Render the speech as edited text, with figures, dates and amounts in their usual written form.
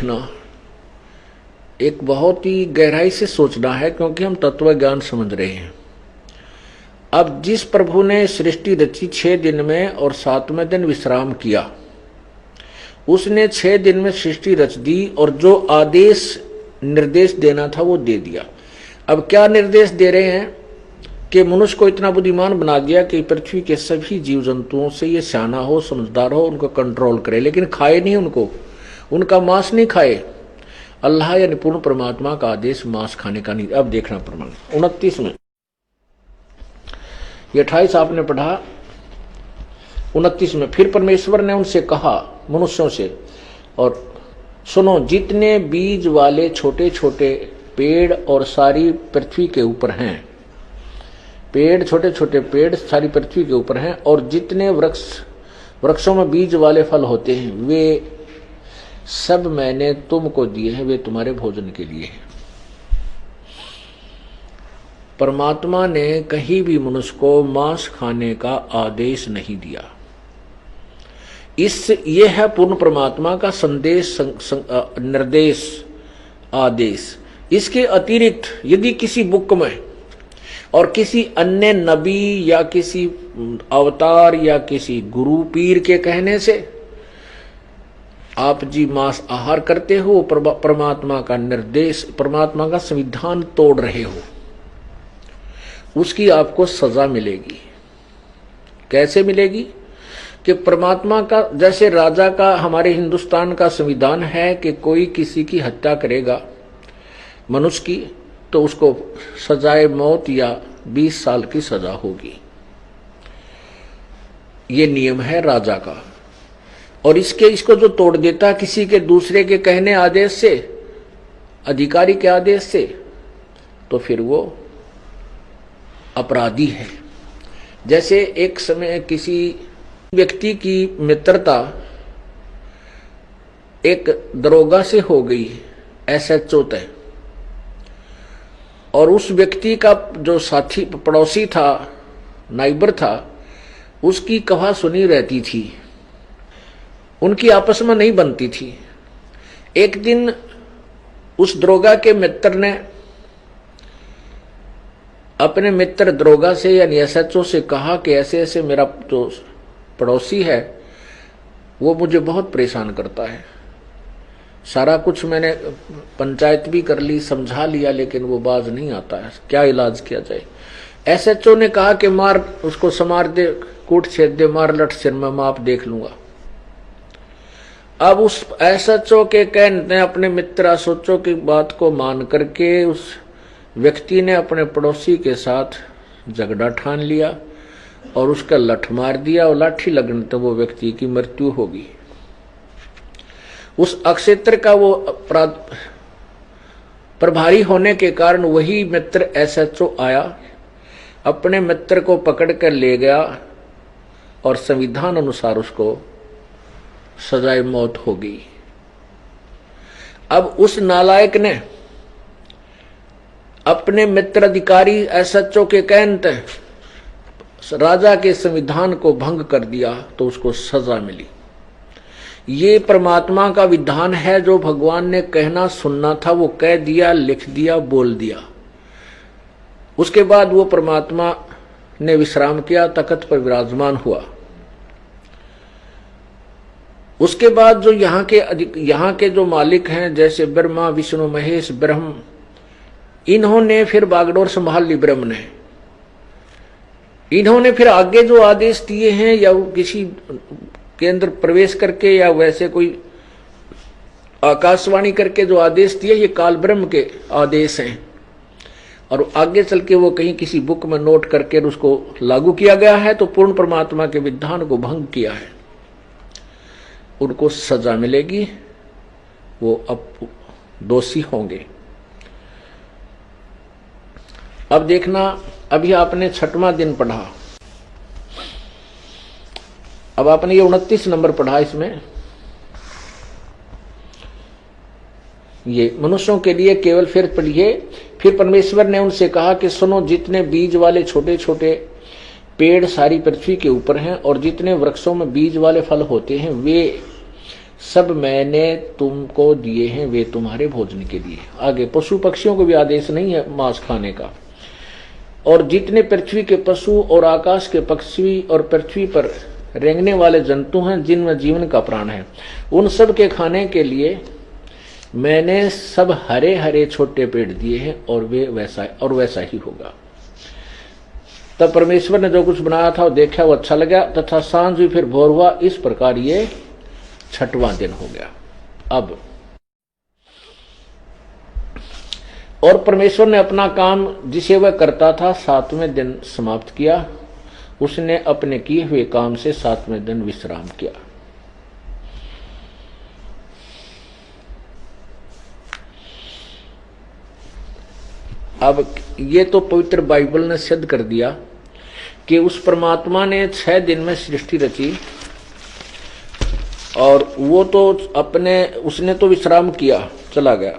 देखना एक बहुत ही गहराई से सोचना है, क्योंकि हम तत्व ज्ञान समझ रहे हैं। अब जिस प्रभु ने सृष्टि रची 6 दिन में और 7वें दिन विश्राम किया, उसने 6 दिन में सृष्टि रच दी और जो आदेश निर्देश देना था वो दे दिया। अब क्या निर्देश दे रहे हैं कि मनुष्य को इतना बुद्धिमान बना दिया कि पृथ्वी के सभी जीव जंतुओं से ये सियाना हो, समझदार हो, उनको कंट्रोल करे, लेकिन खाए नहीं उनको, उनका मांस नहीं खाए। अल्लाह या निपुण परमात्मा का आदेश मांस खाने का नहीं। अब देखना प्रमाण 29 में, ये 28 आपने पढ़ा, 29 में फिर परमेश्वर ने उनसे कहा, मनुष्यों से, और सुनो, जितने बीज वाले छोटे छोटे पेड़ और सारी पृथ्वी के ऊपर हैं, पेड़, छोटे छोटे पेड़ सारी पृथ्वी के ऊपर हैं, और जितने वृक्षों में बीज वाले फल होते हैं वे सब मैंने तुमको दिए हैं, वे तुम्हारे भोजन के लिए हैं। परमात्मा ने कहीं भी मनुष्य को मांस खाने का आदेश नहीं दिया। ये है पूर्ण परमात्मा का संदेश, निर्देश, आदेश। इसके अतिरिक्त यदि किसी बुक में और किसी अन्य नबी या किसी अवतार या किसी गुरु पीर के कहने से आप जी मांस आहार करते हो, परमात्मा का निर्देश, परमात्मा का संविधान तोड़ रहे हो, उसकी आपको सजा मिलेगी। कैसे मिलेगी? कि परमात्मा का, जैसे राजा का हमारे हिंदुस्तान का संविधान है कि कोई किसी की हत्या करेगा मनुष्य की, तो उसको सजाए मौत या 20 साल की सजा होगी। ये नियम है राजा का। और इसको जो तोड़ देता किसी के दूसरे के कहने आदेश से, अधिकारी के आदेश से, तो फिर वो अपराधी है। जैसे एक समय किसी व्यक्ति की मित्रता एक दरोगा से हो गई, SHO तय, और उस व्यक्ति का जो साथी पड़ोसी था, नाइबर था, उसकी कहा सुनी रहती थी, उनकी आपस में नहीं बनती थी। एक दिन उस दरोगा के मित्र ने अपने मित्र दरोगा से यानी SHO से कहा कि ऐसे ऐसे मेरा जो पड़ोसी है वो मुझे बहुत परेशान करता है, सारा कुछ मैंने पंचायत भी कर ली, समझा लिया, लेकिन वो बाज नहीं आता है, क्या इलाज किया जाए? SHO ने कहा कि मार उसको, समार दे, कूट छेद दे, मार लट सिर में, मैं आप देख लूंगा। अब उस SHO के कहने अपने मित्र SHO की बात को मान करके उस व्यक्ति ने अपने पड़ोसी के साथ झगड़ा ठान लिया और उसका लठ मार दिया, और लाठी लगने तो वो व्यक्ति की मृत्यु होगी। उस अक्षेत्र का वो अपराध प्रभारी होने के कारण वही मित्र SHO आया, अपने मित्र को पकड़ कर ले गया और संविधान अनुसार उसको सजाए मौत हो गई। अब उस नालायक ने अपने मित्र अधिकारी SHO के कहने राजा के संविधान को भंग कर दिया, तो उसको सजा मिली। ये परमात्मा का विधान है, जो भगवान ने कहना सुनना था वो कह दिया, लिख दिया, बोल दिया। उसके बाद वो परमात्मा ने विश्राम किया, तख्त पर विराजमान हुआ। उसके बाद जो यहाँ के जो मालिक हैं, जैसे ब्रह्मा, विष्णु, महेश, ब्रह्म, इन्होंने फिर बागडोर संभाल ली। ब्रह्म ने, इन्होंने फिर आगे जो आदेश दिए हैं, या किसी के अंदर प्रवेश करके या वैसे कोई आकाशवाणी करके जो आदेश दिए, ये काल ब्रह्म के आदेश हैं, और आगे चल के वो कहीं किसी बुक में नोट करके उसको लागू किया गया है, तो पूर्ण परमात्मा के विधान को भंग किया है, उनको सजा मिलेगी, वो अब दोषी होंगे। अब देखना, अभी आपने 6वां दिन पढ़ा, अब आपने ये 29 नंबर पढ़ा। इसमें ये मनुष्यों के लिए केवल, फिर पढ़िए, फिर परमेश्वर ने उनसे कहा कि सुनो, जितने बीज वाले छोटे छोटे पेड़ सारी पृथ्वी के ऊपर हैं और जितने वृक्षों में बीज वाले फल होते हैं वे सब मैंने तुमको दिए हैं, वे तुम्हारे भोजन के लिए। आगे पशु पक्षियों को भी आदेश नहीं है मांस खाने का। और जितने पृथ्वी के पशु और आकाश के पक्षी और पृथ्वी पर रेंगने वाले जंतु हैं जिनमें जीवन का प्राण है, उन सब के खाने के लिए मैंने सब हरे हरे छोटे पेड़ दिए हैं, और वे वैसा ही होगा। तब परमेश्वर ने जो कुछ बनाया था वो देखा, वो अच्छा लगा, तथा सांझ हुई फिर भोर हुआ। इस प्रकार ये 6वां दिन हो गया। अब और परमेश्वर ने अपना काम जिसे वह करता था 7वें दिन समाप्त किया। उसने अपने किए हुए काम से 7वें दिन विश्राम किया। अब ये तो पवित्र बाइबल ने सिद्ध कर दिया कि उस परमात्मा ने 6 दिन में सृष्टि रची, और वो तो उसने तो विश्राम किया, चला गया।